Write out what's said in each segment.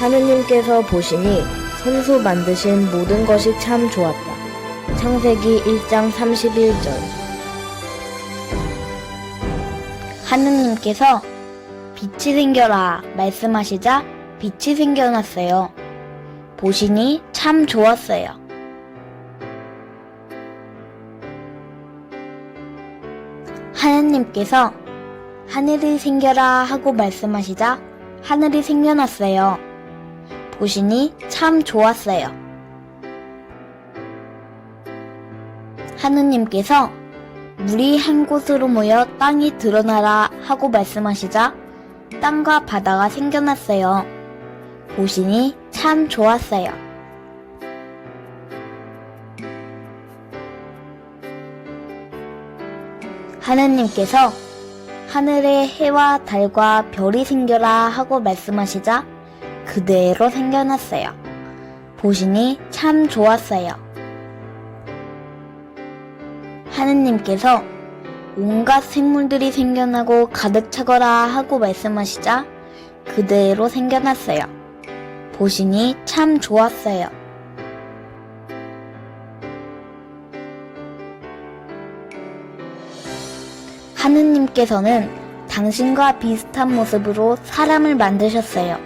하느님께서 보시니 손수 만드신 모든 것이 참 좋았다. 창세기 1장 31절. 하느님께서 빛이 생겨라 말씀하시자 빛이 생겨났어요. 보시니 참 좋았어요. 하느님께서 하늘이 생겨라 하고 말씀하시자 하늘이 생겨났어요. 보시니 참 좋았어요. 하느님께서 물이 한 곳으로 모여 땅이 드러나라 하고 말씀하시자 땅과 바다가 생겨났어요. 보시니 참 좋았어요. 하느님께서 하늘에 해와 달과 별이 생겨라 하고 말씀하시자 그대로 생겨났어요. 보시니 참 좋았어요. 하느님께서 온갖 생물들이 생겨나고 가득 차거라 하고 말씀하시자 그대로 생겨났어요. 보시니 참 좋았어요. 하느님께서는 당신과 비슷한 모습으로 사람을 만드셨어요.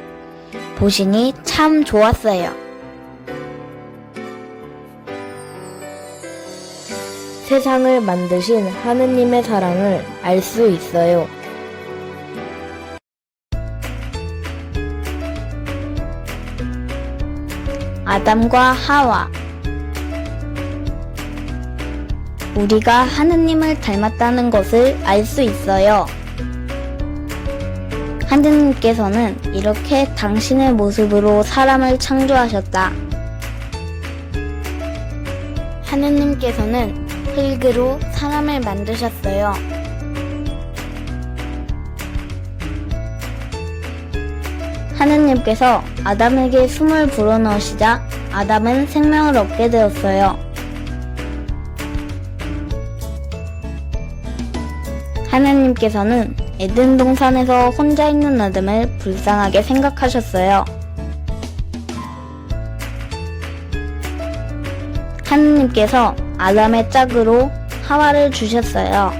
보시니 참 좋았어요. 세상을 만드신 하느님의 사랑을 알 수 있어요. 아담과 하와. 우리가 하느님을 닮았다는 것을 알 수 있어요. 하느님께서는 이렇게 당신의 모습으로 사람을 창조하셨다. 하느님께서는 흙으로 사람을 만드셨어요. 하느님께서 아담에게 숨을 불어넣으시자 아담은 생명을 얻게 되었어요. 하느님께서는 에덴 동산에서 혼자 있는 아담을 불쌍하게 생각하셨어요. 하느님께서 아담의 짝으로 하와를 주셨어요.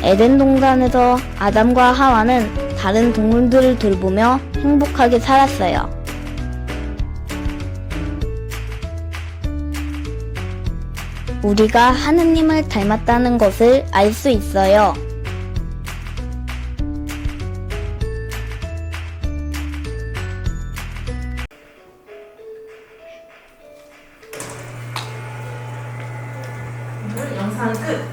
에덴 동산에서 아담과 하와는 다른 동물들을 돌보며 행복하게 살았어요. 우리가 하느님을 닮았다는 것을 알 수 있어요. 오늘 영상 끝.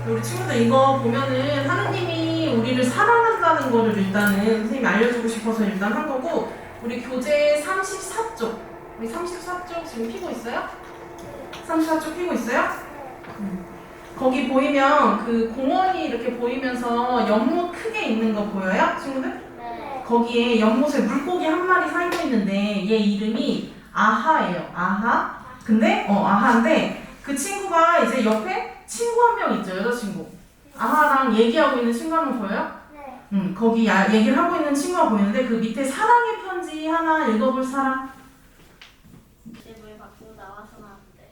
우리 친구들 이거 보면은 하느님이 우리를 사랑한다는 거를 일단은 선생님이 알려주고 싶어서 일단 한 거고, 우리 교재 34쪽, 우리 34쪽 지금 피고 있어요? 34쪽 피고 있어요? 거기 보이면 그 공원이 이렇게 보이면서 연못 크게 있는 거 보여요? 친구들? 네. 거기에 연못에 물고기 한 마리 살고 있는데 얘 이름이 아하예요. 아하. 근데 아하인데 그 친구가 이제 옆에 친구 한 명 있죠. 여자친구. 아하랑 얘기하고 있는 친구 한 명 보여요? 네. 거기 얘기를 하고 있는 친구가 보이는데 그 밑에 사랑의 편지 하나 읽어볼 사람? 물 밖으로 나와서는 안 돼.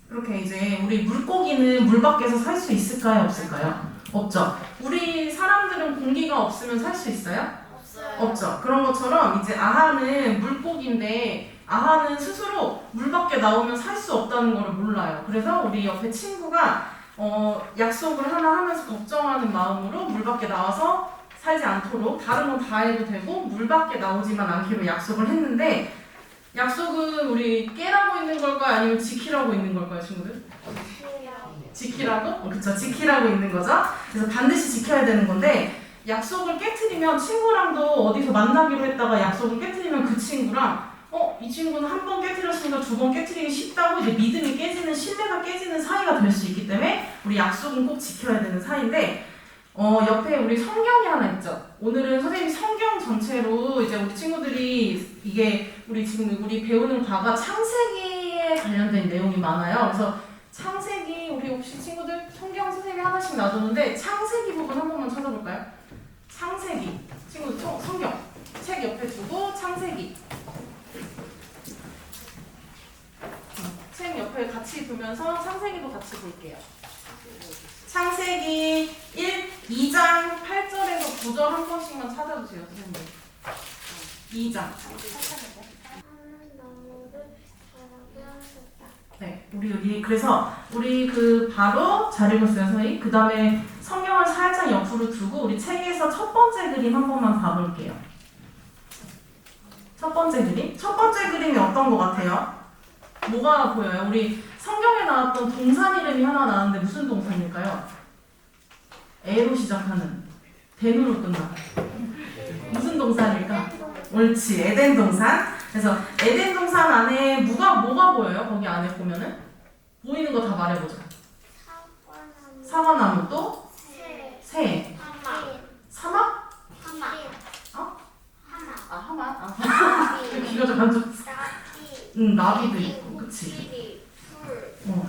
그렇게 이제 우리 물고기는 물 밖에서 살 수 있을까요? 없을까요? 없죠. 우리 사람들은 공기가 없으면 살 수 있어요? 없어요. 없죠. 그런 것처럼 이제 아하는 물고기인데 아하는 스스로 물 밖에 나오면 살 수 없다는 걸 몰라요. 그래서 우리 옆에 친구가 약속을 하나 하면서 걱정하는 마음으로 물 밖에 나와서 살지 않도록 다른 건 다 해도 되고 물 밖에 나오지만 않기로 약속을 했는데, 약속은 우리 깨라고 있는 걸까요? 아니면 지키라고 있는 걸까요, 친구들? 지키라고? 그쵸, 지키라고 있는 거죠. 그래서 반드시 지켜야 되는 건데, 약속을 깨트리면 친구랑도 어디서 만나기로 했다가 약속을 깨트리면 그 친구랑 이 친구는 한 번 깨트렸으니까 두 번 깨트리기 쉽다고 이제 믿음이 깨지는, 신뢰가 깨지는 사이가 될 수 있기 때문에 우리 약속은 꼭 지켜야 되는 사이인데, 옆에 우리 성경이 하나 있죠. 오늘은 선생님이 성경 전체로 이제 우리 친구들이 이게 우리 지금 우리 배우는 과가 창세기에 관련된 내용이 많아요. 그래서 창세기 우리 혹시 친구들 성경 선생님이 하나씩 놔두는데 창세기 부분 한 번만 찾아볼까요? 창세기. 친구들 성경 책 옆에 두고 창세기. 책 옆에 같이 두면서 창세기도 같이 볼게요. 창세기 2장 8절에서 9절 한 번씩만 찾아주세요, 선생님. 2장. 네, 그래서 우리 바로 잘 읽었어요, 서희. 그 다음에 성경을 살짝 옆으로 두고 우리 책에서 첫 번째 그림 한 번만 봐볼게요. 첫 번째 그림? 첫 번째 그림이 어떤 것 같아요? 뭐가 보여요? 우리 성경에 나왔던 동산 이름이 하나 나왔는데 무슨 동산일까요? 에로 시작하는, 덴으로 끝나. 무슨 동산일까? 옳지, 에덴 동산. 그래서 에덴 동산 안에 뭐가 보여요? 거기 안에 보면은 보이는 거 다 말해보자. 사과나무 또 새. 사막? 어? 하마. 귀가 좀 안 좋았어. 나비도 있고, 그치?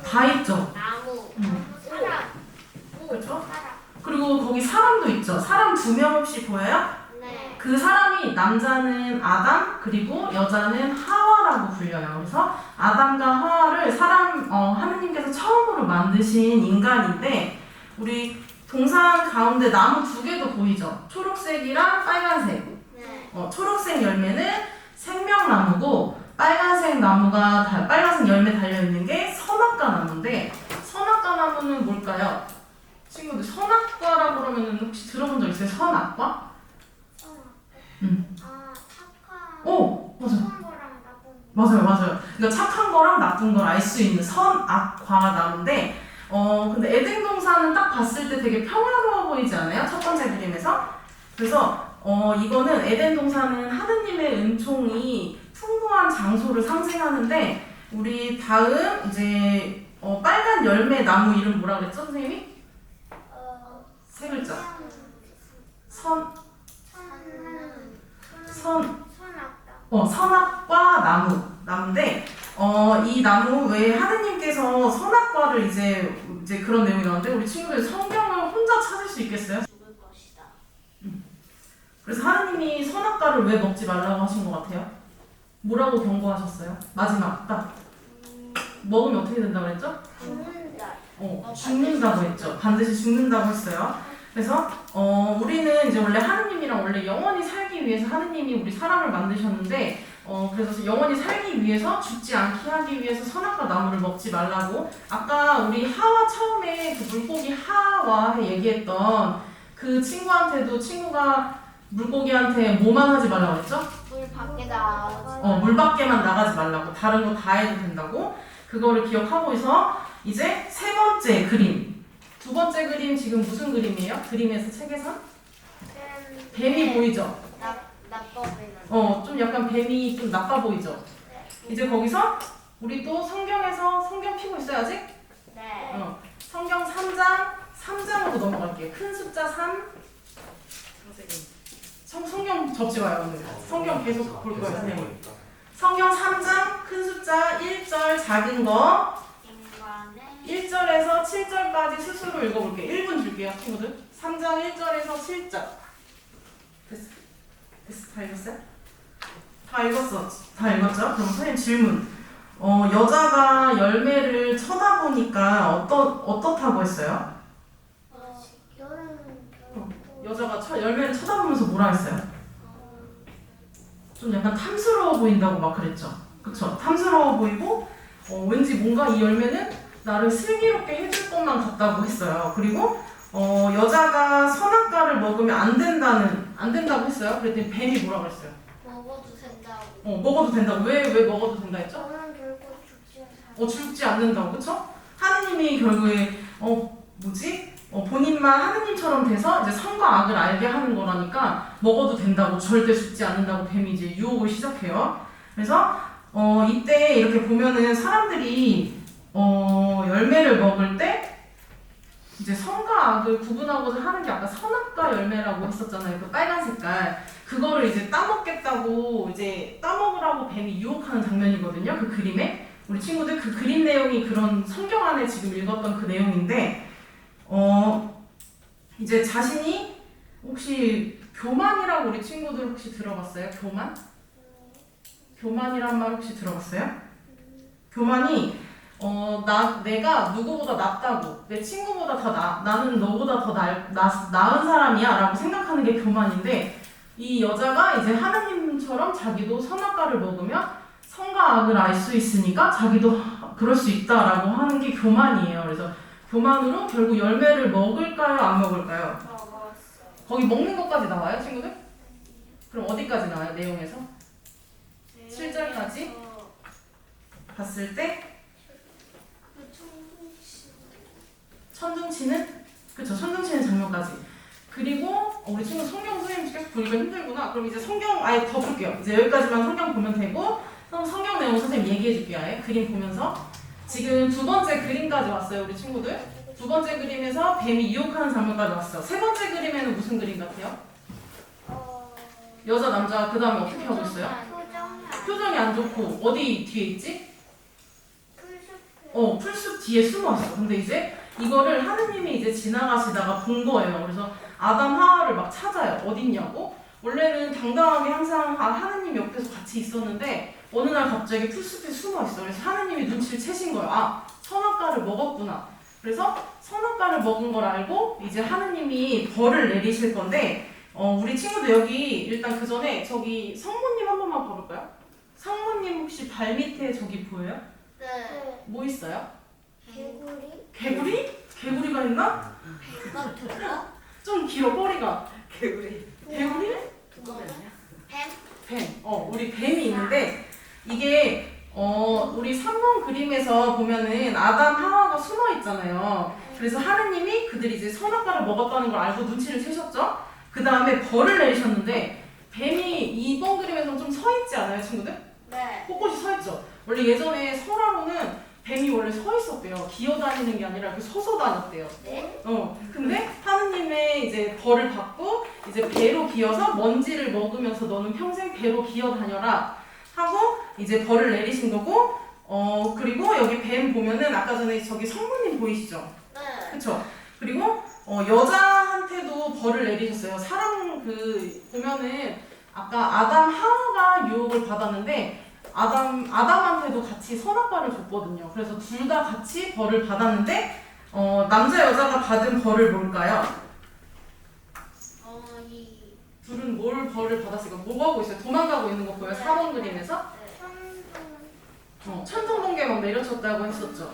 다 있죠. 그렇죠? 그리고 거기 사람도 있죠. 사람 2명 혹시 보여요? 그 사람이 남자는 아담 그리고 여자는 하와라고 불려요. 그래서 아담과 하와를 하느님께서 처음으로 만드신 인간인데 우리 동산 가운데 나무 2개도 보이죠? 초록색이랑 빨간색. 초록색 열매는 생명나무고 빨간색 열매 달려있는 게 선악과 나무인데 선악과 나무는 뭘까요? 친구들 선악과라고 그러면 혹시 들어본 적 있어요? 선악과? 오! 맞아요. 그러니까 착한 거랑 나쁜 걸 알 수 있는 선악과 나무인데 근데 에덴 동산은 딱 봤을 때 되게 평화로워 보이지 않아요? 첫 번째 그림에서. 그래서 이거는 에덴 동산은 하느님의 은총이 풍부한 장소를 상징하는데 우리 다음 이제 빨간 열매 나무 이름 뭐라 그랬죠, 선생님이? 세 글자. 선악과 나무인데 이 나무 왜 하느님께서 선악과를 이제 그런 내용이 나오는데 우리 친구들 성경을 혼자 찾을 수 있겠어요? 그래서 하느님이 선악과를 왜 먹지 말라고 하신 것 같아요? 뭐라고 경고하셨어요? 마지막 딱 먹으면 어떻게 된다고 했죠? 죽는다고 했죠. 반드시 죽는다고 했어요. 그래서 우리는 이제 원래 하느님이랑 원래 영원히 살기 위해서 하느님이 우리 사람을 만드셨는데 그래서 영원히 살기 위해서 죽지 않게 하기 위해서 선악과 나무를 먹지 말라고 아까 우리 하와 처음에 그 물고기 하와 얘기했던 그 친구한테도 친구가 물고기한테 뭐만 하지 말라고 했죠? 물 밖에만 나가지 말라고 다른 거 다 해도 된다고 그거를 기억하고서 이제 세 번째 그림 두 번째 그림 지금 무슨 그림이에요? 그림에서 책에서? 뱀이 보이죠? 좀 약간 뱀이 좀 나빠 보이죠? 이제 거기서 우리 또 성경에서 성경 피고 있어야지? 성경 3장으로 넘어갈게요. 큰 숫자 3 성경 접지 마요 오늘. 성경 계속 볼 거예요 선생님. 성경 3장 큰 숫자 1절 작은 거 1절에서 7절까지 스스로 읽어볼게요. 1분 줄게요, 친구들. 3장 1절에서 7절. 됐어? 다 읽었어요? 다 읽었죠? 그럼 선생님 질문. 여자가 열매를 쳐다보니까 어떻다고 했어요? 여자가 열매를 쳐다보면서 뭐라 했어요? 좀 약간 탐스러워 보인다고 막 그랬죠? 그쵸? 탐스러워 보이고 왠지 뭔가 이 열매는 나를 슬기롭게 해줄 것만 같다고 했어요. 그리고 여자가 선악과를 먹으면 안 된다고 했어요. 그랬더니 뱀이 뭐라고 했어요? 먹어도 된다고. 먹어도 된다고. 왜 먹어도 된다 했죠? 저는 결국 죽지 않는다고, 그쵸? 하느님이 결국에 본인만 하느님처럼 돼서 이제 선과 악을 알게 하는 거라니까 먹어도 된다고 절대 죽지 않는다고 뱀이 이제 유혹을 시작해요. 그래서 이때 이렇게 보면은 사람들이 열매를 먹을 때 이제 선과 악을 구분하고자 하는 게 아까 선악과 열매라고 했었잖아요. 그 빨간 색깔 그거를 이제 따먹겠다고 이제 따먹으라고 뱀이 유혹하는 장면이거든요. 그 그림에 우리 친구들 그 그림 내용이 그런 성경 안에 지금 읽었던 그 내용인데 이제 자신이 혹시 교만이라고 우리 친구들 혹시 들어봤어요? 교만? 교만이란 말 혹시 들어봤어요? 교만이 내가 누구보다 낫다고, 내 친구보다 나는 너보다 더 나은 사람이야 라고 생각하는 게 교만인데, 이 여자가 이제 하느님처럼 자기도 선악과를 먹으면 선과 악을 알 수 있으니까 자기도 그럴 수 있다라고 하는 게 교만이에요. 그래서 교만으로 결국 열매를 먹을까요? 안 먹을까요? 거기 먹는 것까지 나와요, 친구들? 그럼 어디까지 나와요, 내용에서? 7절까지 봤을 때 천둥치는? 그쵸, 천둥치는 장면까지. 그리고 우리 친구 성경 선생님 계속 보니까 힘들구나. 그럼 이제 성경 아예 더 볼게요. 이제 여기까지만 성경 보면 되고, 성경 내용 선생님 얘기해 줄게요. 아예 그림 보면서. 지금 두 번째 그림까지 왔어요, 우리 친구들. 두 번째 그림에서 뱀이 유혹하는 장면까지 왔어. 세 번째 그림에는 무슨 그림 같아요? 여자, 남자, 그 다음에 어떻게 하고 있어요? 표정이 안 좋고, 어디 뒤에 있지? 풀숲 뒤에 숨어 있어. 근데 이제 이거를 하느님이 이제 지나가시다가 본 거예요. 그래서 아담 하와를 막 찾아요. 어딨냐고? 원래는 당당하게 항상 하느님 옆에서 같이 있었는데 어느 날 갑자기 풀숲에 숨어 있어. 그래서 하느님이 눈치를 채신 거예요. 아, 선악과를 먹었구나. 그래서 선악과를 먹은 걸 알고 이제 하느님이 벌을 내리실 건데, 우리 친구들 여기 일단 그 전에 저기 성모님 한 번만 봐볼까요? 성모님 혹시 발 밑에 저기 보여요? 네. 뭐 있어요? 개구리? 개구리? 개구리가 있나? 좀 길어, 꼬리가. 개구리. 개구리? 뱀? 뱀. 우리 뱀이 있는데, 이게, 우리 3번 그림에서 보면은 아담 하와가 숨어 있잖아요. 그래서 하느님이 그들이 이제 선악과를 먹었다는 걸 알고 눈치를 채셨죠? 그 다음에 벌을 내리셨는데, 뱀이 2번 그림에서는 좀 서 있지 않아요, 친구들? 네. 꼿꼿이 서 있죠? 원래 예전에 설화로는 뱀이 원래 서 있었대요. 기어다니는 게 아니라 이렇게 서서 다녔대요. 네? 근데 하느님의 이제 벌을 받고 이제 배로 기어서 먼지를 먹으면서 너는 평생 배로 기어다녀라 하고 이제 벌을 내리신 거고, 그리고 여기 뱀 보면은 아까 전에 저기 성모님 보이시죠? 네. 그쵸? 그리고 여자한테도 벌을 내리셨어요. 사람 보면은 아까 아담 하와가 유혹을 받았는데 아담한테도 같이 선악과를 줬거든요. 그래서 둘 다 같이 벌을 받았는데 남자 여자가 받은 벌을 뭘까요? 둘은 뭘 벌을 받았을까? 뭐 하고 있어요? 도망가고 있는 거 보여요? 4번 그림에서? 천둥번개 막 내려쳤다고 했었죠.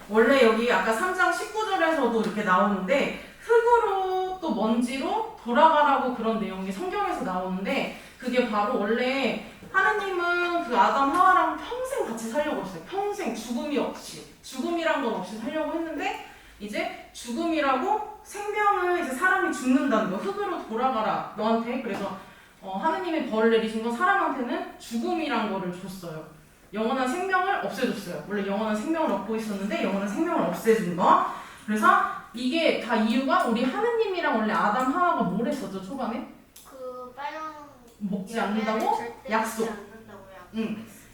원래 여기 아까 3장 19절에서도 이렇게 나오는데 흙으로 또 먼지로 돌아가라고 그런 내용이 성경에서 나오는데, 그게 바로 원래 하느님은 그 아담 하와랑 평생 같이 살려고 했어요. 평생 죽음이란 건 없이 살려고 했는데, 이제 죽음이라고 생명을 이제 사람이 죽는다는 거, 흙으로 돌아가라 너한테. 그래서 하느님이 벌을 내리신 건 사람한테는 죽음이란 거를 줬어요. 영원한 생명을 없애줬어요. 원래 영원한 생명을 얻고 있었는데 영원한 생명을 없애준 거. 그래서 이게 다 이유가 우리 하느님이랑 원래 아담 하와가 뭘 했었죠, 초반에? 그 빨간 먹지 않는다고? 약속.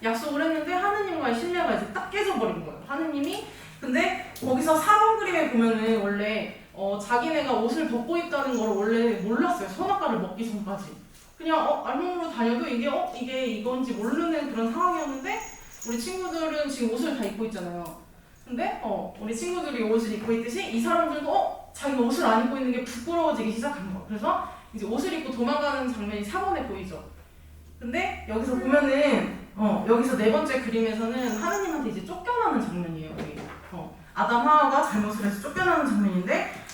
약속을 했는데 하느님과의 신뢰가 이제 딱 깨져버린 거예요. 하느님이. 근데 거기서 4번 그림에 보면은 원래 자기네가 옷을 벗고 있다는 걸 원래 몰랐어요. 선악과를 먹기 전까지. 그냥 알몸으로 다녀도 이게 이건지 모르는 그런 상황이었는데, 우리 친구들은 지금 옷을 다 입고 있잖아요. 근데 우리 친구들이 옷을 입고 있듯이 이 사람들도 자기가 옷을 안 입고 있는 게 부끄러워지기 시작한 거예요. 그래서 이제 옷을 입고 도망가는 장면이 4번에 보이죠. 근데 여기서 보면은 여기서 네 번째 그림에서는 하느님한테 이제 쫓겨나는 장면이에요. 여기. 아담 하와가 잘못을 해서 쫓겨나는 장면인데,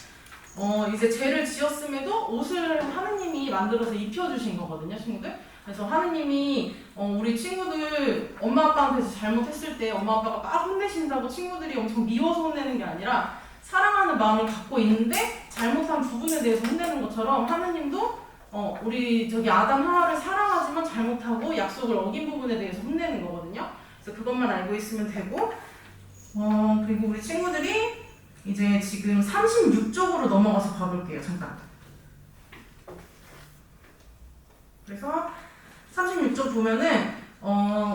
이제 죄를 지었음에도 옷을 하느님이 만들어서 입혀주신 거거든요, 친구들. 그래서 하느님이 우리 친구들 엄마 아빠한테서 잘못했을 때 엄마 아빠가 막 혼내신다고 친구들이 엄청 미워서 혼내는 게 아니라 사랑하는 마음을 갖고 있는데 잘못한 부분에 대해서 혼내는 것처럼, 하느님도 우리 저기 아담 하와를 사랑하지만 잘못하고 약속을 어긴 부분에 대해서 혼내는 거거든요. 그래서 그것만 알고 있으면 되고, 그리고 우리 친구들이 이제 지금 36쪽으로 넘어가서 봐볼게요. 잠깐. 그래서 36쪽 보면은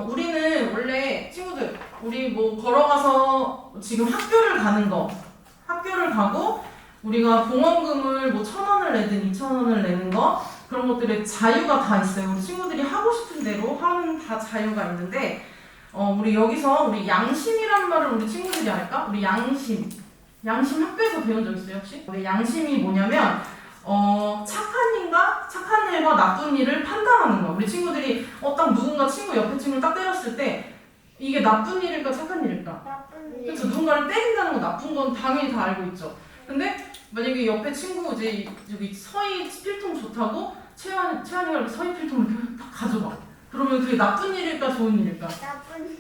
우리는 원래 친구들, 우리 뭐 걸어가서 지금 학교를 가는 거, 학교를 가고 우리가 봉헌금을 뭐 1,000원을 내든 2,000원을 내는 거 그런 것들의 자유가 다 있어요. 우리 친구들이 하고 싶은 대로 하는 다 자유가 있는데 우리 여기서 우리 양심이라는 말을 우리 친구들이 알까? 우리 양심 학교에서 배운 적 있어요 혹시? 우리 양심이 뭐냐면 착한 일과 나쁜 일을 판단하는 거야. 우리 친구들이 딱 누군가 친구 옆에 친구를 딱 때렸을 때 이게 나쁜 일일까 착한 일일까? 그렇죠. 누군가를 때린다는 건 나쁜 건 당연히 다 알고 있죠. 근데 만약에 옆에 친구 이제 여기 서희 필통 좋다고 채연이가 서희 필통을 이렇게 다 가져가. 그러면 그게 나쁜 일일까 좋은 일일까?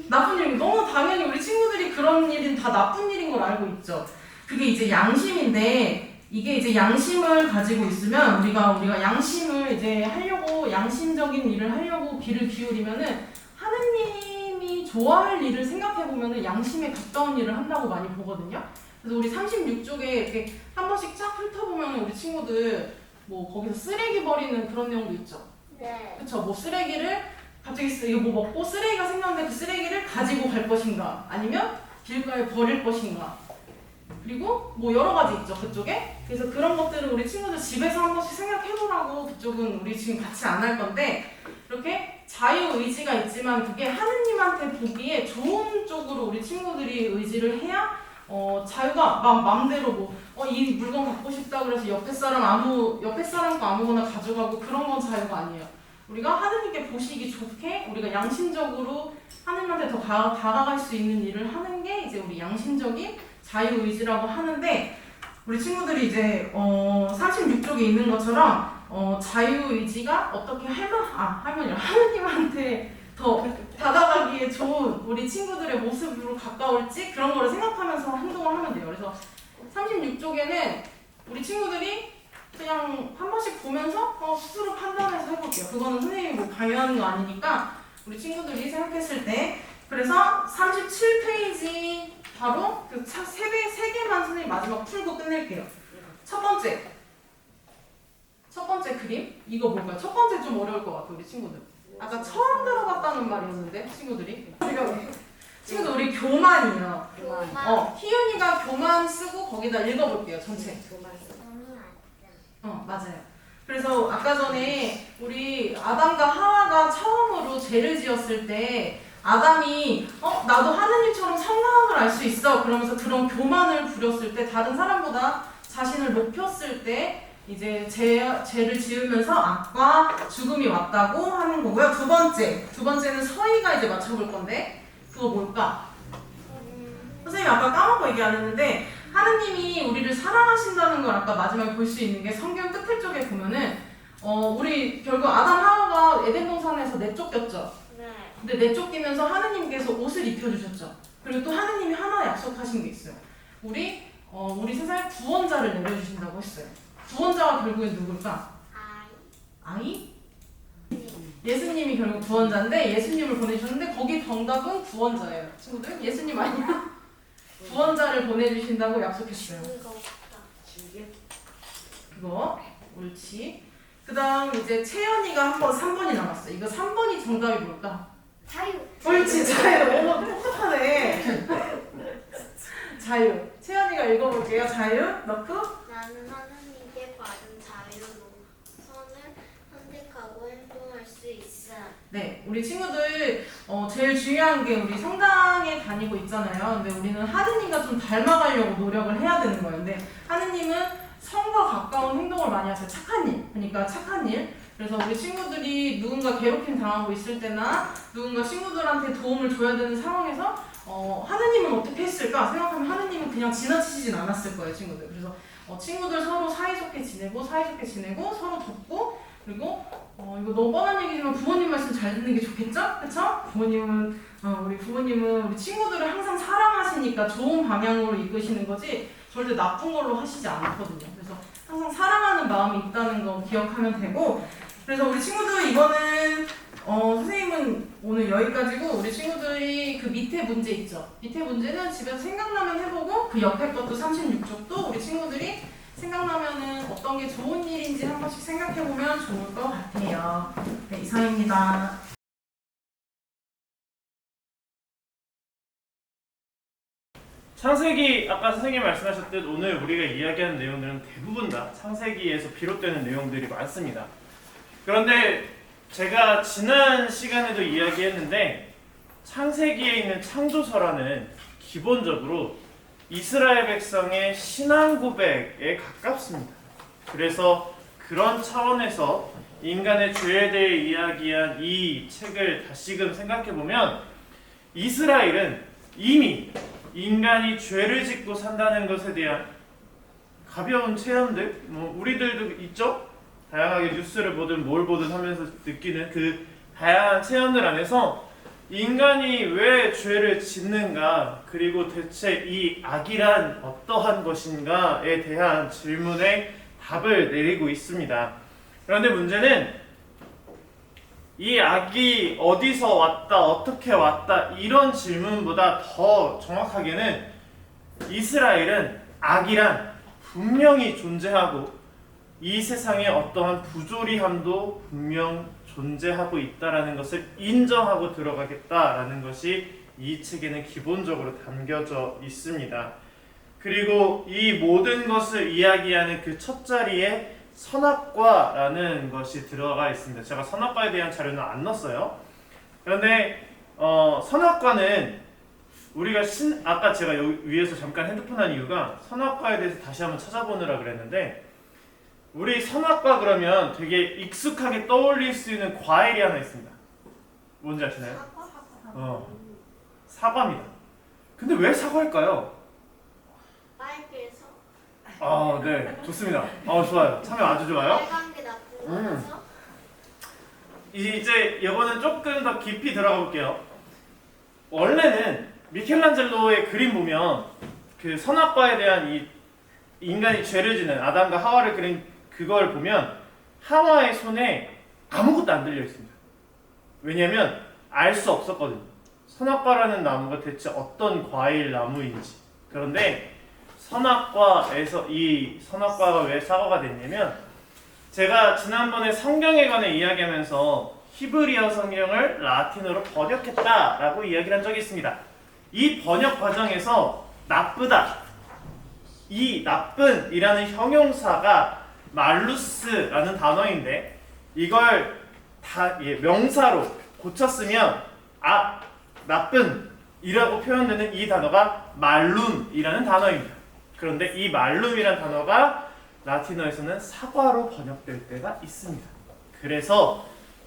나쁜 일. 너무 당연히 우리 친구들이 그런 일은 다 나쁜 일인 걸 알고 있죠. 그게 이제 양심인데 이게 이제 양심을 가지고 있으면 우리가 양심을 이제 하려고 양심적인 일을 하려고 귀를 기울이면은 하느님이 좋아할 일을 생각해 보면은 양심에 가까운 일을 한다고 많이 보거든요. 그래서 우리 36쪽에 이렇게 한 번씩 쫙 훑어보면 우리 친구들 뭐 거기서 쓰레기 버리는 그런 내용도 있죠. 네. 그쵸? 뭐 쓰레기를 갑자기 이거 뭐 먹고 쓰레기가 생겼는데 그 쓰레기를 가지고 갈 것인가 아니면 길가에 버릴 것인가 그리고 뭐 여러 가지 있죠 그쪽에. 그래서 그런 것들을 우리 친구들 집에서 한 번씩 생각해보라고. 그쪽은 우리 지금 같이 안 할 건데 이렇게 자유의지가 있지만 그게 하느님한테 보기에 좋은 쪽으로 우리 친구들이 의지를 해야 자유가 맘대로 이 물건 갖고 싶다 그래서 옆에 사람 거 아무거나 가져가고 그런 건 자유가 아니에요. 우리가 하느님께 보시기 좋게 우리가 양심적으로 하느님한테 더 다가갈 수 있는 일을 하는 게 이제 우리 양심적인 자유의지라고 하는데 우리 친구들이 이제 36쪽에 있는 것처럼 자유의지가 어떻게 하느님한테 더 다가가기에 좋은 우리 친구들의 모습으로 가까울지 그런 거를 생각하면서 행동을 하면 돼요. 그래서 36쪽에는 우리 친구들이 그냥 한 번씩 보면서 스스로 판단해서 해볼게요. 그거는 선생님이 뭐 강요하는 거 아니니까 우리 친구들이 생각했을 때. 그래서 37페이지 바로 그 세 개만 선생님 마지막 풀고 끝낼게요. 첫 번째 그림 이거 뭘까요? 첫 번째 좀 어려울 것 같아요 우리 친구들. 아까 처음 들어봤다는 말이었는데 친구들 우리 교만이요. 희윤이가 교만 쓰고 거기다 읽어볼게요 전체. 맞아요. 그래서 아까 전에 우리 아담과 하와가 처음으로 죄를 지었을 때 아담이 나도 하느님처럼 성령을 알 수 있어 그러면서 그런 교만을 부렸을 때 다른 사람보다 자신을 높였을 때 이제 죄를 지으면서 악과 죽음이 왔다고 하는 거고요. 두 번째는 서희가 이제 맞춰볼 건데 그거 뭘까? 선생님이 아까 까먹고 얘기 안 했는데 하느님이 우리를 사랑하신다는 걸 아까 마지막에 볼 수 있는 게 성경 끝에 쪽에 보면은 우리 결국 아담 하와가 에덴 동산에서 내쫓겼죠. 네. 근데 내쫓기면서 하느님께서 옷을 입혀주셨죠. 그리고 또 하느님이 하나 약속하신 게 있어요. 우리 세상에 구원자를 내려주신다고 했어요. 구원자가 결국엔 누굴까? 아이? 예수님이 결국 구원자인데 예수님을 보내주셨는데 거기 정답은 구원자예요. 친구들 예수님 아니야? 구원자를 보내주신다고 약속했어요. 그거 옳지. 그 다음 이제 채연이가 3번이 남았어. 이거 3번이 정답이 뭘까? 자유. 옳지 자유. 똑똑하네. 자유. 채연이가 읽어볼게요. 자유 넣고 나는 하나님께 받은 자유로 선을 선택하고 행동할 수 있어. 네, 우리 친구들 제일 중요한 게 우리 성당에 다니고 있잖아요. 근데 우리는 하느님과 좀 닮아가려고 노력을 해야 되는 거예요. 근데 하느님은 성과 가까운 행동을 많이 하세요. 착한 일. 그러니까 착한 일. 그래서 우리 친구들이 누군가 괴롭힘 당하고 있을 때나 누군가 친구들한테 도움을 줘야 되는 상황에서 하느님은 어떻게 했을까 생각하면 하느님은 그냥 지나치진 않았을 거예요, 친구들. 그래서 친구들 서로 사이좋게 지내고 서로 돕고 그리고 이거 너무 뻔한 얘기지만 부모님 말씀 잘 듣는 게 좋겠죠? 그쵸? 우리 부모님은 우리 친구들을 항상 사랑하시니까 좋은 방향으로 이끄시는 거지 절대 나쁜 걸로 하시지 않거든요. 그래서 항상 사랑하는 마음이 있다는 거 기억하면 되고 그래서 우리 친구들 이거는 선생님은 오늘 여기까지고 우리 친구들이 그 밑에 문제 있죠? 밑에 문제는 집에서 생각나면 해보고 그 옆에 것도 36쪽도 우리 친구들이 생각나면은 어떤 게 좋은 일인지 한 번씩 생각해보면 좋을 것 같아요. 네, 이상입니다. 창세기 아까 선생님이 말씀하셨듯 오늘 우리가 이야기하는 내용들은 대부분 다 창세기에서 비롯되는 내용들이 많습니다. 그런데 제가 지난 시간에도 이야기했는데 창세기에 있는 창조서라는 기본적으로 이스라엘 백성의 신앙 고백에 가깝습니다. 그래서 그런 차원에서 인간의 죄에 대해 이야기한 이 책을 다시금 생각해보면 이스라엘은 이미 인간이 죄를 짓고 산다는 것에 대한 가벼운 체험들, 우리들도 있죠? 다양하게 뉴스를 보든 뭘 보든 하면서 느끼는 그 다양한 체험들 안에서 인간이 왜 죄를 짓는가, 그리고 대체 이 악이란 어떠한 것인가에 대한 질문에 답을 내리고 있습니다. 그런데 문제는 이 악이 어디서 왔다, 어떻게 왔다 이런 질문보다 더 정확하게는 이스라엘은 악이란 분명히 존재하고 이 세상에 어떠한 부조리함도 분명 존재하고 있다라는 것을 인정하고 들어가겠다라는 것이 이 책에는 기본적으로 담겨져 있습니다. 그리고 이 모든 것을 이야기하는 그 첫 자리에 선악과라는 것이 들어가 있습니다. 제가 선악과에 대한 자료는 안 넣었어요. 그런데 선악과는 우리가 아까 제가 여기 위에서 잠깐 핸드폰 한 이유가 선악과에 대해서 다시 한번 찾아보느라 그랬는데, 우리 선악과 그러면 되게 익숙하게 떠올릴 수 있는 과일이 하나 있습니다. 뭔지 아시나요? 사과입니다. 근데 왜 사과일까요? 빨개서. 네, 좋습니다. 좋아요. 참여 아주 좋아요. 빨간 게 나쁜 거라서. 이제 이거는 조금 더 깊이 들어가 볼게요. 원래는 미켈란젤로의 그림 보면 그 선악과에 대한 이 인간이 죄를 짓는 아담과 하와를 그린 그걸 보면 하와의 손에 아무것도 안 들려 있습니다. 왜냐하면 알 수 없었거든요. 선악과라는 나무가 대체 어떤 과일 나무인지. 그런데 선악과에서 이 선악과가 왜 사과가 됐냐면, 제가 지난번에 성경에 관해 이야기하면서 히브리어 성경을 라틴어로 번역했다라고 이야기를 한 적이 있습니다. 이 번역 과정에서 나쁘다, 이 나쁜이라는 형용사가 말루스라는 단어인데, 이걸 명사로 고쳤으면 나쁜이라고 표현되는 이 단어가 말룸이라는 단어입니다. 그런데 이 말룸이라는 단어가 라틴어에서는 사과로 번역될 때가 있습니다. 그래서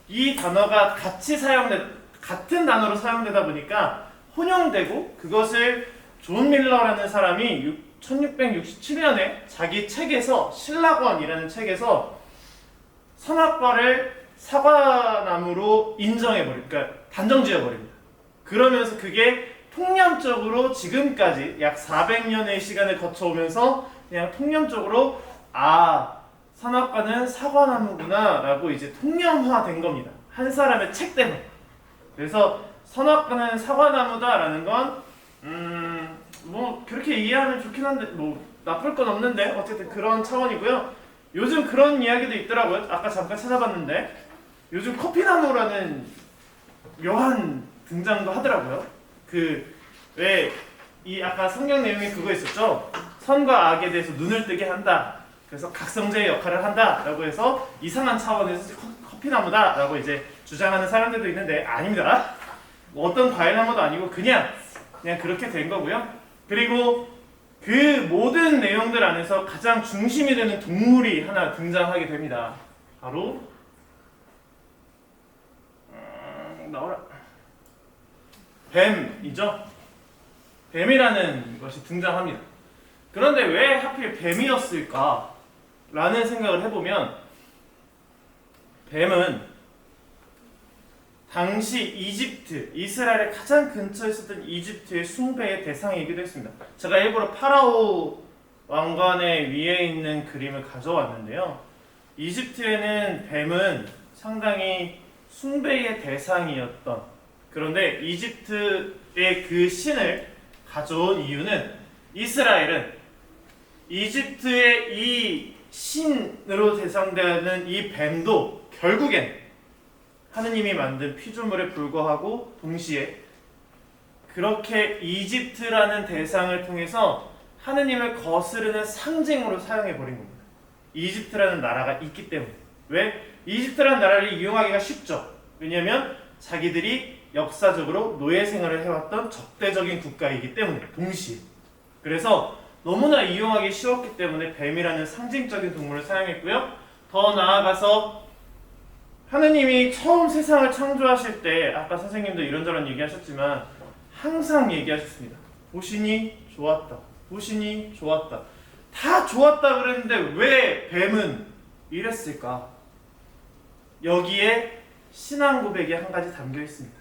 이 단어가 같은 단어로 사용되다 보니까 혼용되고, 그것을 존 밀러라는 사람이 1667년에 자기 책에서, 신라권이라는 책에서 선악과를 사과나무로 인정해버립니다. 그러니까 단정지어버립니다. 그러면서 그게 통념적으로 지금까지 약 400년의 시간을 거쳐오면서 그냥 통념적으로 선악과는 사과나무구나 라고 이제 통념화된 겁니다. 한 사람의 책 때문에. 그래서 선악과는 사과나무다 라는 건 그렇게 이해하면 좋긴 한데 나쁠 건 없는데 어쨌든 그런 차원이고요. 요즘 그런 이야기도 있더라고요. 아까 잠깐 찾아봤는데 요즘 커피나무라는 묘한 등장도 하더라고요. 아까 성경 내용에 그거 있었죠? 선과 악에 대해서 눈을 뜨게 한다. 그래서 각성제의 역할을 한다 라고 해서 이상한 차원에서 커피나무다 라고 이제 주장하는 사람들도 있는데, 아닙니다. 어떤 과일나무도 아니고 그냥 그렇게 된 거고요. 그리고 그 모든 내용들 안에서 가장 중심이 되는 동물이 하나 등장하게 됩니다. 바로 나와라. 뱀이죠. 뱀이라는 것이 등장합니다. 그런데 왜 하필 뱀이었을까? 라는 생각을 해보면, 뱀은 당시 이스라엘의 가장 근처에 있었던 이집트의 숭배의 대상이기도 했습니다. 제가 일부러 파라오 왕관의 위에 있는 그림을 가져왔는데요. 이집트에는 뱀은 상당히 숭배의 대상이었던, 그런데 이집트의 그 신을 가져온 이유는, 이스라엘은 이집트의 이 신으로 대상되는 이 뱀도 결국엔 하느님이 만든 피조물에 불과하고 동시에 그렇게 이집트라는 대상을 통해서 하느님을 거스르는 상징으로 사용해버린 겁니다. 이집트라는 나라가 있기 때문에. 왜? 이집트라는 나라를 이용하기가 쉽죠. 왜냐하면 자기들이 역사적으로 노예 생활을 해왔던 적대적인 국가이기 때문에 동시에. 그래서 너무나 이용하기 쉬웠기 때문에 뱀이라는 상징적인 동물을 사용했고요. 더 나아가서 하느님이 처음 세상을 창조하실 때 아까 선생님도 이런저런 얘기하셨지만 항상 얘기하셨습니다. 보시니 좋았다. 보시니 좋았다. 다 좋았다 그랬는데 왜 뱀은 이랬을까? 여기에 신앙 고백이 한 가지 담겨 있습니다.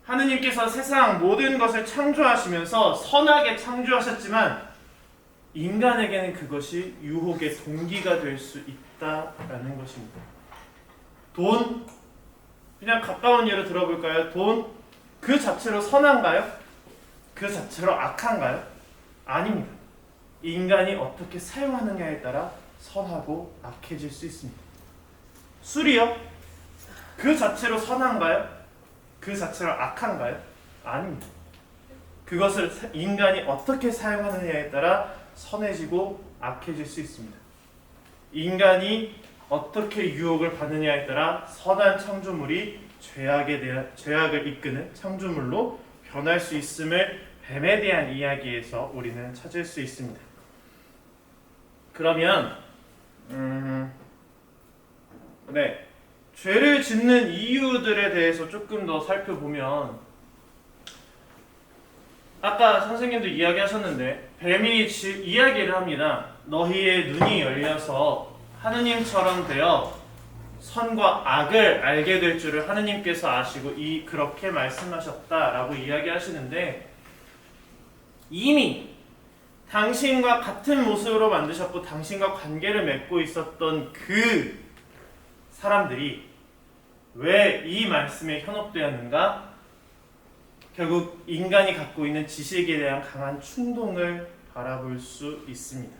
하느님께서 세상 모든 것을 창조하시면서 선하게 창조하셨지만 인간에게는 그것이 유혹의 동기가 될 수 있다라는 것입니다. 돈? 그냥 가까운 예로 들어볼까요? 돈? 그 자체로 선한가요? 그 자체로 악한가요? 아닙니다. 인간이 어떻게 사용하느냐에 따라 선하고 악해질 수 있습니다. 술이요? 그 자체로 선한가요? 그 자체로 악한가요? 아닙니다. 그것을 인간이 어떻게 사용하느냐에 따라 선해지고 악해질 수 있습니다. 인간이 어떻게 유혹을 받느냐에 따라 선한 창조물이 죄악을 이끄는 창조물로 변할 수 있음을 뱀에 대한 이야기에서 우리는 찾을 수 있습니다. 그러면 죄를 짓는 이유들에 대해서 조금 더 살펴보면 아까 선생님도 이야기하셨는데 뱀이 이야기를 합니다. 너희의 눈이 열려서 하느님처럼 되어 선과 악을 알게 될 줄을 하느님께서 아시고 그렇게 말씀하셨다라고 이야기하시는데 이미 당신과 같은 모습으로 만드셨고 당신과 관계를 맺고 있었던 그 사람들이 왜 이 말씀에 현혹되었는가? 결국 인간이 갖고 있는 지식에 대한 강한 충동을 바라볼 수 있습니다.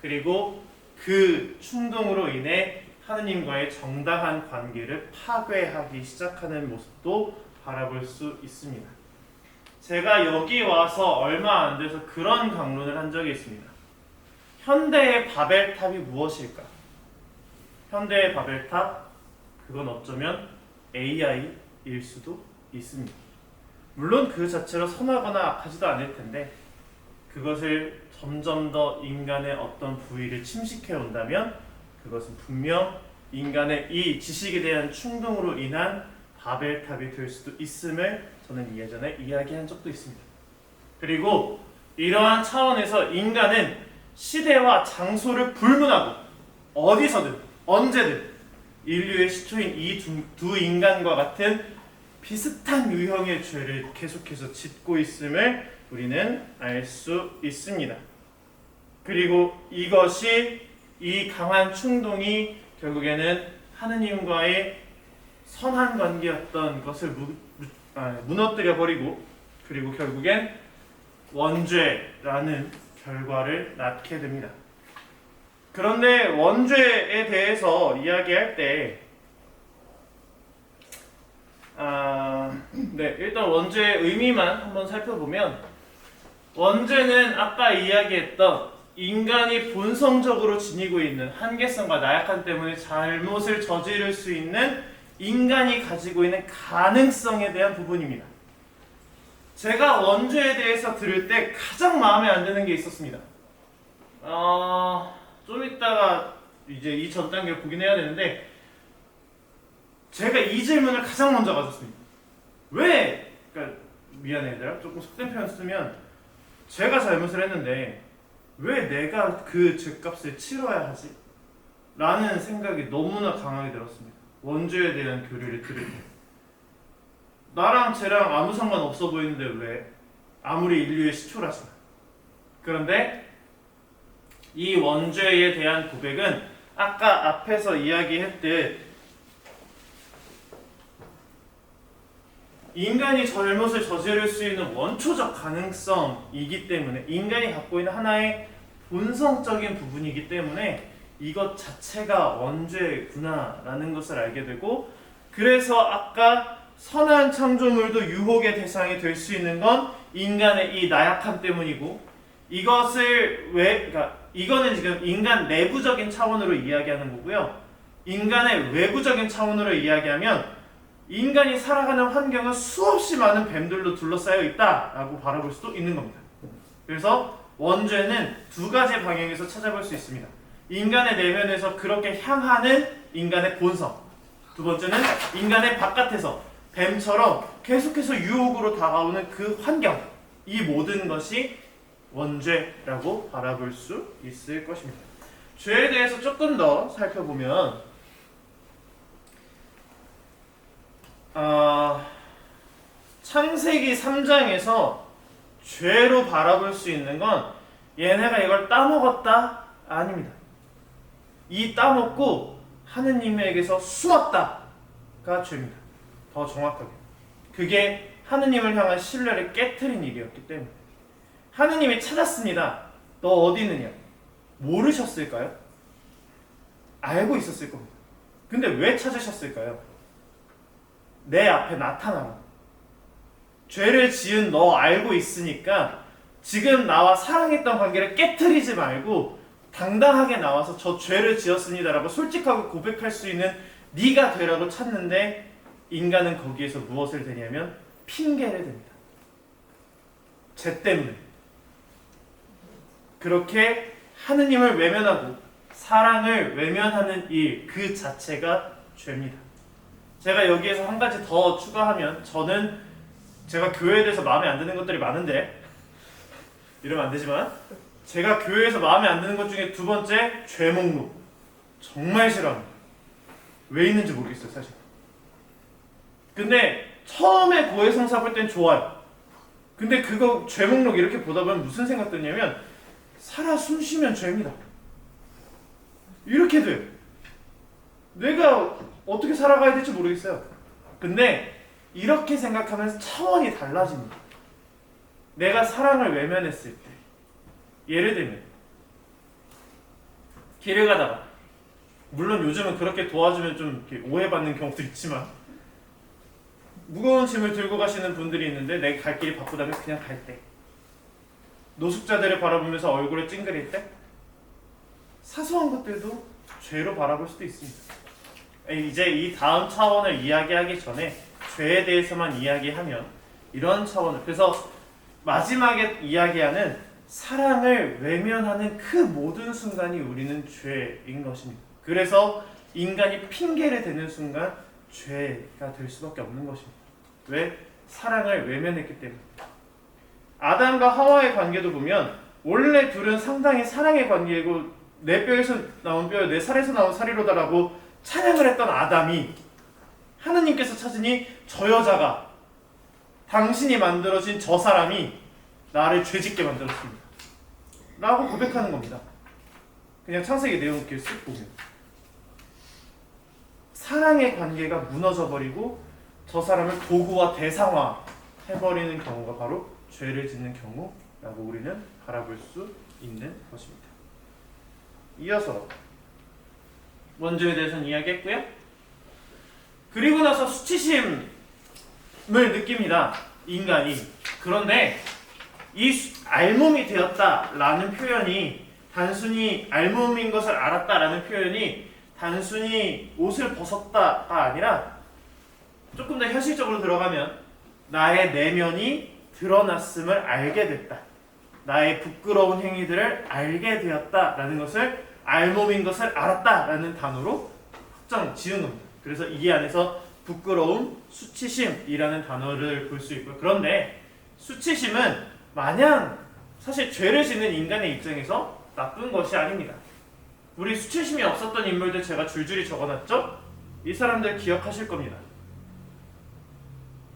그리고 그 충동으로 인해 하느님과의 정당한 관계를 파괴하기 시작하는 모습도 바라볼 수 있습니다. 제가 여기 와서 얼마 안 돼서 그런 강론을 한 적이 있습니다. 현대의 바벨탑이 무엇일까? 현대의 바벨탑, 그건 어쩌면 AI일 수도 있습니다. 물론 그 자체로 선하거나 악하지도 않을 텐데 그것을 점점 더 인간의 어떤 부위를 침식해 온다면 그것은 분명 인간의 이 지식에 대한 충동으로 인한 바벨탑이 될 수도 있음을 저는 예전에 이야기한 적도 있습니다. 그리고 이러한 차원에서 인간은 시대와 장소를 불문하고 어디서든 언제든 인류의 시초인 이 두 인간과 같은 비슷한 유형의 죄를 계속해서 짓고 있음을 우리는 알 수 있습니다. 그리고 이 강한 충동이 결국에는 하느님과의 선한 관계였던 것을 무너뜨려 버리고 그리고 결국엔 원죄라는 결과를 낳게 됩니다. 그런데 원죄에 대해서 이야기할 때 일단 원죄의 의미만 한번 살펴보면 원죄는 아까 이야기했던 인간이 본성적으로 지니고 있는 한계성과 나약함 때문에 잘못을 저지를 수 있는 인간이 가지고 있는 가능성에 대한 부분입니다. 제가 원죄에 대해서 들을 때 가장 마음에 안 드는 게 있었습니다. 좀 이따가 이제 이 전 단계를 보긴 해야 되는데 제가 이 질문을 가장 먼저 가졌습니다. 왜? 그러니까 미안해 얘들아, 조금 속된 표현 쓰면 제가 잘못을 했는데 왜 내가 그 죄값을 치러야 하지? 라는 생각이 너무나 강하게 들었습니다. 원죄에 대한 교리를 들을 때 나랑 쟤랑 아무 상관 없어 보이는데 왜? 아무리 인류의 시초라지만. 그런데 이 원죄에 대한 고백은 아까 앞에서 이야기했듯 인간이 잘못을 저지를 수 있는 원초적 가능성이기 때문에 인간이 갖고 있는 하나의 본성적인 부분이기 때문에 이것 자체가 원죄구나 라는 것을 알게 되고 그래서 아까 선한 창조물도 유혹의 대상이 될 수 있는 건 인간의 이 나약함 때문이고, 그러니까 이거는 지금 인간 내부적인 차원으로 이야기하는 거고요. 인간의 외부적인 차원으로 이야기하면 인간이 살아가는 환경은 수없이 많은 뱀들로 둘러싸여 있다라고 바라볼 수도 있는 겁니다. 그래서 원죄는 두 가지 방향에서 찾아볼 수 있습니다. 인간의 내면에서 그렇게 향하는 인간의 본성, 두 번째는 인간의 바깥에서 뱀처럼 계속해서 유혹으로 다가오는 그 환경, 이 모든 것이 원죄라고 바라볼 수 있을 것입니다. 죄에 대해서 조금 더 살펴보면 창세기 3장에서 죄로 바라볼 수 있는 건 얘네가 이걸 따먹었다? 아닙니다. 이 따먹고 하느님에게서 숨었다가 죄입니다. 더 정확하게. 그게 하느님을 향한 신뢰를 깨트린 일이었기 때문에. 하느님이 찾았습니다. 너 어디 있느냐? 모르셨을까요? 알고 있었을 겁니다. 근데 왜 찾으셨을까요? 내 앞에 나타나라. 죄를 지은 너 알고 있으니까 지금 나와 사랑했던 관계를 깨트리지 말고 당당하게 나와서 저 죄를 지었습니다라고 솔직하게 고백할 수 있는 네가 되라고 찾는데, 인간은 거기에서 무엇을 대냐면 핑계를 댑니다. 죄 때문에. 그렇게 하느님을 외면하고 사랑을 외면하는 일 그 자체가 죄입니다. 제가 여기에서 한 가지 더 추가하면, 저는 제가 교회에 대해서 마음에 안 드는 것들이 많은데 이러면 안 되지만, 제가 교회에서 마음에 안 드는 것 중에 두 번째, 죄 목록. 정말 싫어합니다. 왜 있는지 모르겠어요, 사실. 근데 처음에 고해성사 볼 땐 좋아요. 근데 그거 죄 목록 이렇게 보다 보면 무슨 생각 드냐면, 살아 숨쉬면 죄입니다. 이렇게 돼요. 내가 어떻게 살아가야 될지 모르겠어요. 근데 이렇게 생각하면 차원이 달라집니다. 내가 사랑을 외면했을 때, 예를 들면 길을 가다가, 물론 요즘은 그렇게 도와주면 좀 오해받는 경우도 있지만, 무거운 짐을 들고 가시는 분들이 있는데 내가 갈 길이 바쁘다면 그냥 갈 때, 노숙자들을 바라보면서 얼굴을 찡그릴 때, 사소한 것들도 죄로 바라볼 수도 있습니다. 이제 이 다음 차원을 이야기하기 전에 죄에 대해서만 이야기하면 이런 차원을, 그래서 마지막에 이야기하는 사랑을 외면하는 그 모든 순간이 우리는 죄인 것입니다. 그래서 인간이 핑계를 대는 순간 죄가 될 수밖에 없는 것입니다. 왜? 사랑을 외면했기 때문에. 아담과 하와의 관계도 보면 원래 둘은 상당히 사랑의 관계이고, 내 뼈에서 나온 뼈, 내 살에서 나온 살이로다라고 찬양을 했던 아담이 하느님께서 찾으니 저 여자가, 당신이 만들어진 저 사람이 나를 죄짓게 만들었습니다 라고 고백하는 겁니다. 그냥 창세기 내용 이렇게 쓱 보면 사랑의 관계가 무너져버리고 저 사람을 도구와 대상화 해버리는 경우가 바로 죄를 짓는 경우라고 우리는 바라볼 수 있는 것입니다. 이어서 원죄에 대해서는 이야기했고요. 그리고 나서 수치심을 느낍니다, 인간이. 그런데 이 알몸이 되었다라는 표현이 단순히 알몸인 것을 알았다라는 표현이 단순히 옷을 벗었다가 아니라, 조금 더 현실적으로 들어가면 나의 내면이 드러났음을 알게 됐다, 나의 부끄러운 행위들을 알게 되었다라는 것을, 알몸인 것을 알았다라는 단어로 확정 지은 겁니다. 그래서 이 안에서 부끄러움, 수치심이라는 단어를 볼 수 있고요. 그런데 수치심은 마냥 사실 죄를 짓는 인간의 입장에서 나쁜 것이 아닙니다. 우리 수치심이 없었던 인물들 제가 줄줄이 적어놨죠? 이 사람들 기억하실 겁니다.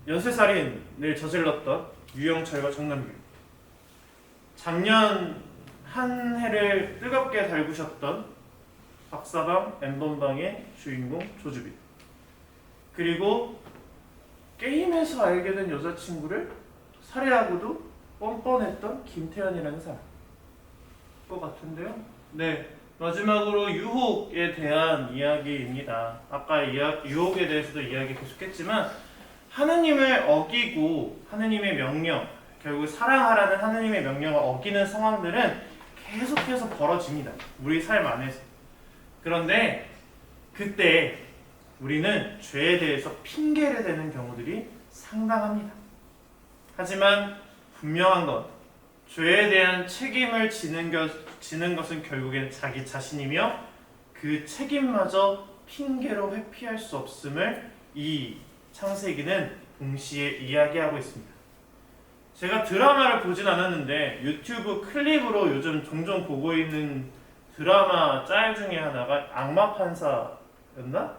연쇄살인을 저질렀던 유영철과 정남규, 작년 한 해를 뜨겁게 달구셨던 박사방 엠번방의 주인공 조주빈, 그리고 게임에서 알게 된 여자친구를 살해하고도 뻔뻔했던 김태현이라는 사람 것 같은데요. 네, 마지막으로 유혹에 대한 이야기입니다. 아까 유혹에 대해서도 이야기 계속했지만, 하느님을 어기고 하느님의 명령, 결국 사랑하라는 하느님의 명령을 어기는 상황들은 계속해서 벌어집니다. 우리 삶 안에서. 그런데 그때 우리는 죄에 대해서 핑계를 대는 경우들이 상당합니다. 하지만 분명한 건 죄에 대한 책임을 지는 것은 결국엔 자기 자신이며 그 책임마저 핑계로 회피할 수 없음을 이 창세기는 동시에 이야기하고 있습니다. 제가 드라마를 보진 않았는데 유튜브 클립으로 요즘 종종 보고 있는 드라마 짤 중에 하나가 악마 판사였나?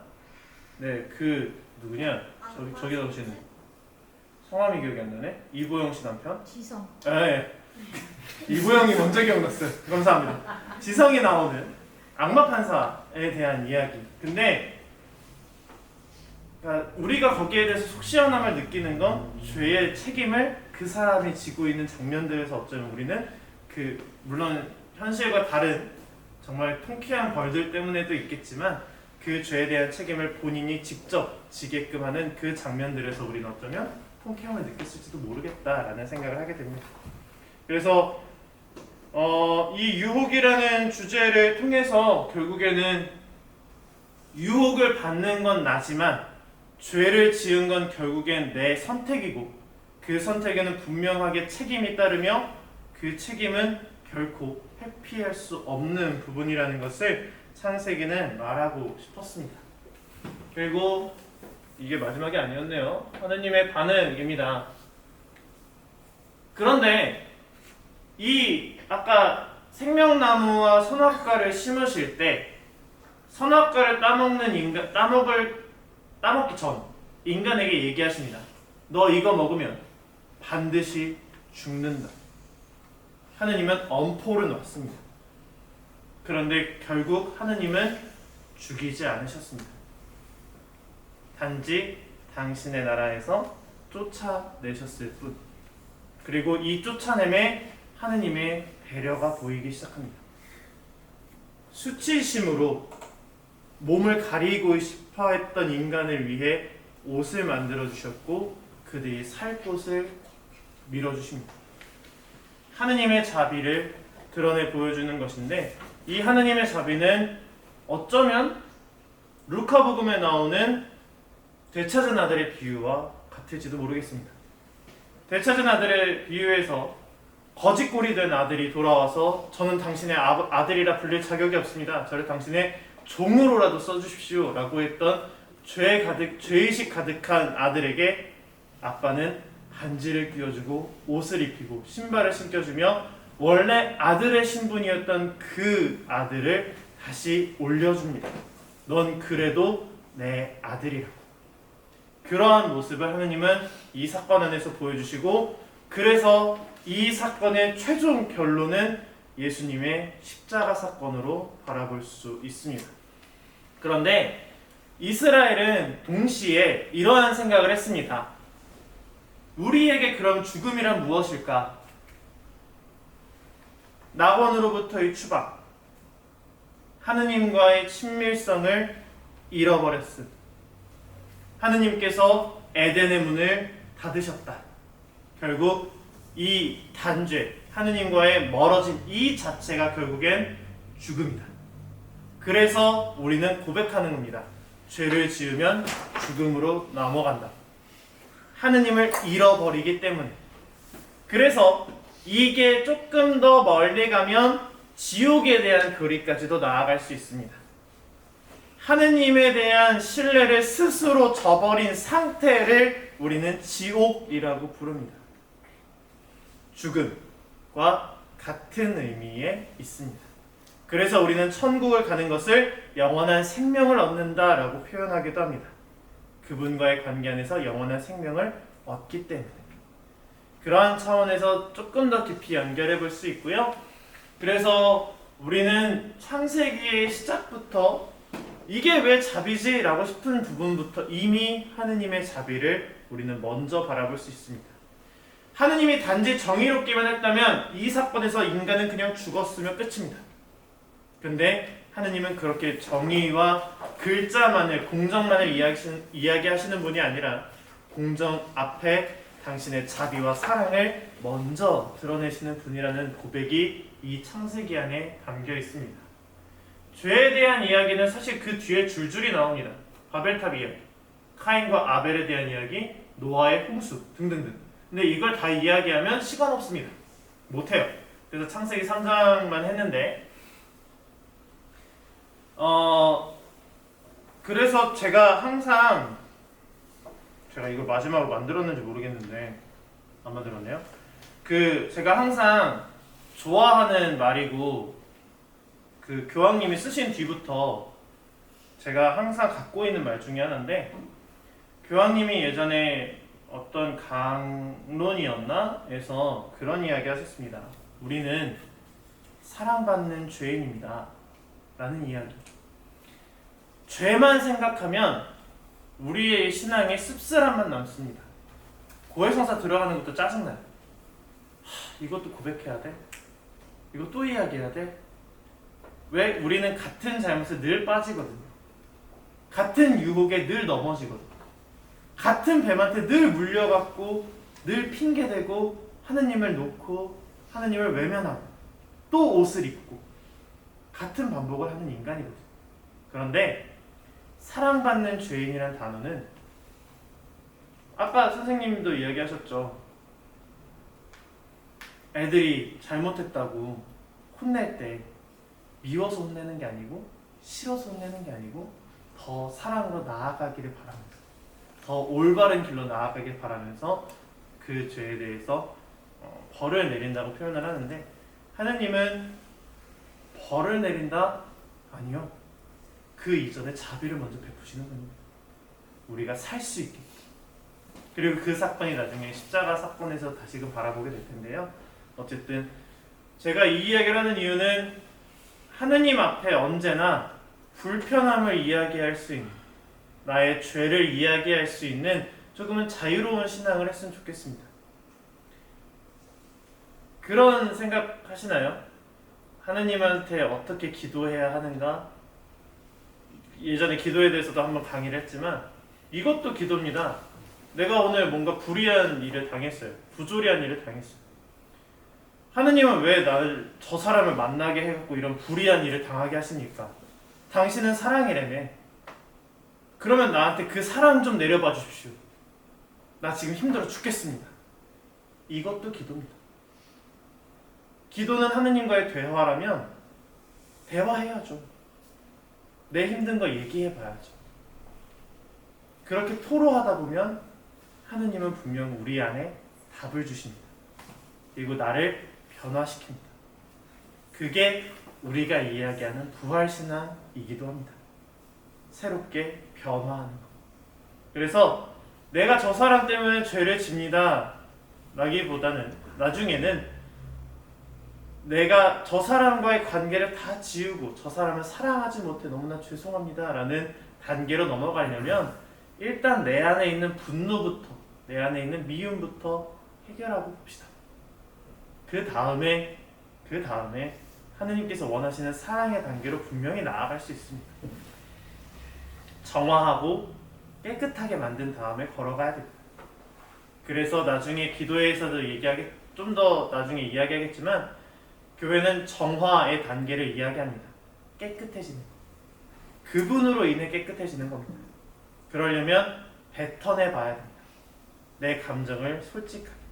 네, 그 누구냐? 저기 나오시는 성함이 기억이 안 나네. 이보영 씨 남편? 지성. 네. 이보영이 먼저 기억났어요. 감사합니다. 지성이 나오는 악마 판사에 대한 이야기. 근데 우리가 거기에 대해서 속 시원함을 느끼는 건 죄의 책임을 그 사람이 지고 있는 장면들에서 어쩌면 우리는 물론 현실과 다른 정말 통쾌한 벌들 때문에도 있겠지만 그 죄에 대한 책임을 본인이 직접 지게끔 하는 그 장면들에서 우리는 어쩌면 통쾌함을 느꼈을지도 모르겠다라는 생각을 하게 됩니다. 그래서 이 유혹이라는 주제를 통해서 결국에는 유혹을 받는 건 나지만 죄를 지은 건 결국엔 내 선택이고 그 선택에는 분명하게 책임이 따르며 그 책임은 결코 회피할 수 없는 부분이라는 것을 창세기는 말하고 싶었습니다. 그리고 이게 마지막이 아니었네요. 하느님의 반응입니다. 그런데 이 아까 생명나무와 선악과를 심으실 때 선악과를 따먹기 전 인간에게 얘기하십니다. 너 이거 먹으면 반드시 죽는다. 하느님은 엄포를 놨습니다. 그런데 결국 하느님은 죽이지 않으셨습니다. 단지 당신의 나라에서 쫓아내셨을 뿐. 그리고 이 쫓아냄에 하느님의 배려가 보이기 시작합니다. 수치심으로 몸을 가리고 싶어 했던 인간을 위해 옷을 만들어 주셨고 그들이 살 곳을 밀어주십니다. 하느님의 자비를 드러내 보여주는 것인데 이 하느님의 자비는 어쩌면 루카복음에 나오는 되찾은 아들의 비유와 같을지도 모르겠습니다. 되찾은 아들의 비유에서 거짓골이 된 아들이 돌아와서 저는 당신의 아들이라 불릴 자격이 없습니다. 저를 당신의 종으로라도 써주십시오 라고 했던 죄의식 가득한 아들에게 아빠는 반지를 끼워주고 옷을 입히고 신발을 신겨주며 원래 아들의 신분이었던 그 아들을 다시 올려줍니다. 넌 그래도 내 아들이라고. 그러한 모습을 하느님은 이 사건 안에서 보여주시고 그래서 이 사건의 최종 결론은 예수님의 십자가 사건으로 바라볼 수 있습니다. 그런데 이스라엘은 동시에 이러한 생각을 했습니다. 우리에게 그럼 죽음이란 무엇일까? 낙원으로부터의 추방, 하느님과의 친밀성을 잃어버렸음. 하느님께서 에덴의 문을 닫으셨다. 결국 이 단죄, 하느님과의 멀어진 이 자체가 결국엔 죽음이다. 그래서 우리는 고백하는 겁니다. 죄를 지으면 죽음으로 넘어간다. 하느님을 잃어버리기 때문에. 그래서 이게 조금 더 멀리 가면 지옥에 대한 교리까지도 나아갈 수 있습니다. 하느님에 대한 신뢰를 스스로 저버린 상태를 우리는 지옥이라고 부릅니다. 죽음과 같은 의미에 있습니다. 그래서 우리는 천국을 가는 것을 영원한 생명을 얻는다라고 표현하기도 합니다. 그분과의 관계 안에서 영원한 생명을 얻기 때문에. 그러한 차원에서 조금 더 깊이 연결해 볼 수 있고요. 그래서 우리는 창세기의 시작부터 이게 왜 자비지? 라고 싶은 부분부터 이미 하느님의 자비를 우리는 먼저 바라볼 수 있습니다. 하느님이 단지 정의롭기만 했다면 이 사건에서 인간은 그냥 죽었으면 끝입니다. 근데 하느님은 그렇게 정의와 글자만을, 공정만을 이야기하시는 분이 아니라 공정 앞에 당신의 자비와 사랑을 먼저 드러내시는 분이라는 고백이 이 창세기 안에 담겨 있습니다. 죄에 대한 이야기는 사실 그 뒤에 줄줄이 나옵니다. 바벨탑 이야기, 카인과 아벨에 대한 이야기, 노아의 홍수 등등등. 근데 이걸 다 이야기하면 시간 없습니다. 못해요. 그래서 창세기 3장만 했는데 그래서 제가 항상 제가 이걸 마지막으로 만들었는지 모르겠는데 안 만들었네요. 제가 항상 좋아하는 말이고 그 교황님이 쓰신 뒤부터 제가 항상 갖고 있는 말 중에 하나인데 교황님이 예전에 어떤 강론이었나? 에서 그런 이야기 하셨습니다. 우리는 사랑받는 죄인입니다. 라는 이야기. 죄만 생각하면 우리의 신앙에 씁쓸함만 남습니다. 고해성사 들어가는 것도 짜증나요. 이것도 고백해야 돼? 이거 또 이야기해야 돼? 왜? 우리는 같은 잘못에 늘 빠지거든요. 같은 유혹에 늘 넘어지거든요. 같은 뱀한테 늘 물려갖고 늘 핑계대고 하느님을 놓고 하느님을 외면하고 또 옷을 입고 같은 반복을 하는 인간이거든요. 그런데 사랑받는 죄인이란 단어는 아까 선생님도 이야기하셨죠. 애들이 잘못했다고 혼낼 때 미워서 혼내는 게 아니고 싫어서 혼내는 게 아니고 더 사랑으로 나아가기를 바랍니다. 더 올바른 길로 나아가길 바라면서 그 죄에 대해서 벌을 내린다고 표현을 하는데 하느님은 벌을 내린다? 아니요. 그 이전에 자비를 먼저 베푸시는 겁니다. 우리가 살 수 있게. 그리고 그 사건이 나중에 십자가 사건에서 다시금 바라보게 될 텐데요. 어쨌든 제가 이 이야기를 하는 이유는 하느님 앞에 언제나 불편함을 이야기할 수 있는 나의 죄를 이야기할 수 있는 조금은 자유로운 신앙을 했으면 좋겠습니다. 그런 생각 하시나요? 하느님한테 어떻게 기도해야 하는가? 예전에 기도에 대해서도 한번 강의를 했지만 이것도 기도입니다. 내가 오늘 뭔가 불의한 일을 당했어요. 부조리한 일을 당했어요. 하느님은 왜 나를 저 사람을 만나게 해갖고 이런 불의한 일을 당하게 하십니까? 당신은 사랑이라며. 그러면 나한테 그 사랑 좀 내려봐 주십시오. 나 지금 힘들어 죽겠습니다. 이것도 기도입니다. 기도는 하느님과의 대화라면 대화해야죠. 내 힘든 거 얘기해봐야죠. 그렇게 토로하다 보면 하느님은 분명 우리 안에 답을 주십니다. 그리고 나를 변화시킵니다. 그게 우리가 이야기하는 부활신앙이기도 합니다. 새롭게 변화하는 것. 그래서 내가 저 사람 때문에 죄를 집니다 라기보다는 나중에는 내가 저 사람과의 관계를 다 지우고 저 사람을 사랑하지 못해 너무나 죄송합니다 라는 단계로 넘어가려면 일단 내 안에 있는 분노부터 내 안에 있는 미움부터 해결하고 봅시다. 그 다음에 하느님께서 원하시는 사랑의 단계로 분명히 나아갈 수 있습니다. 정화하고 깨끗하게 만든 다음에 걸어가야 됩니다. 그래서 나중에 기도회에서도 좀 더 나중에 이야기하겠지만 교회는 정화의 단계를 이야기합니다. 깨끗해지는 것. 그분으로 인해 깨끗해지는 겁니다. 그러려면 뱉어내 봐야 됩니다. 내 감정을 솔직하게.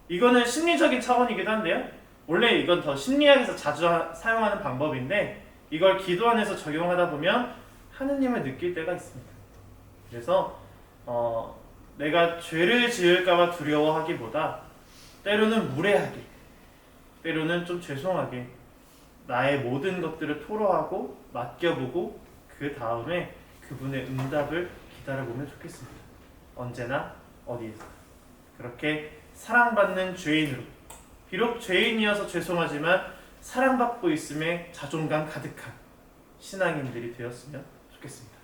이거는 심리적인 차원이기도 한데요. 원래 이건 더 심리학에서 자주 사용하는 방법인데 이걸 기도 안에서 적용하다 보면 하느님을 느낄 때가 있습니다. 그래서 내가 죄를 지을까봐 두려워하기보다 때로는 무례하게, 때로는 좀 죄송하게 나의 모든 것들을 토로하고 맡겨보고 그 다음에 그분의 응답을 기다려보면 좋겠습니다. 언제나 어디에서 그렇게 사랑받는 죄인으로, 비록 죄인이어서 죄송하지만 사랑받고 있음에 자존감 가득한 신앙인들이 되었으면 좋겠습니다.